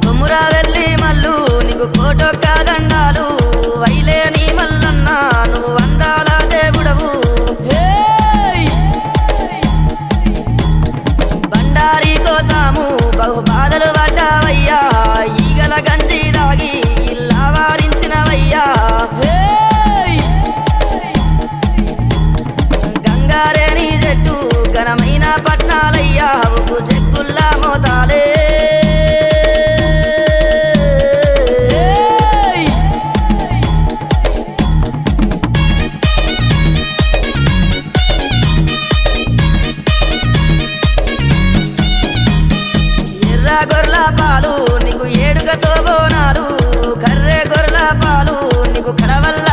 కొమురా వెళ్ళి మల్లు నీకు కోటొక్క దండాలు వైలే నీ మల్లన్న నువ్వు అందాల దేవుడవు బండారి కోసాము బహు బాధలు పడ్డావయ్యా ఈగల గంజి దాగి ఇల్లా వారించినవయ్యా గంగారేని చెట్టు ఘనమైన పట్నాలయ్యా ఉప్పు చెక్కుల్లా మోతాలే గొర్రెల పాలు నీకు ఏడుగతో బోనాలు కర్రె గొర్రెల పాలు నీకు కడవల్ల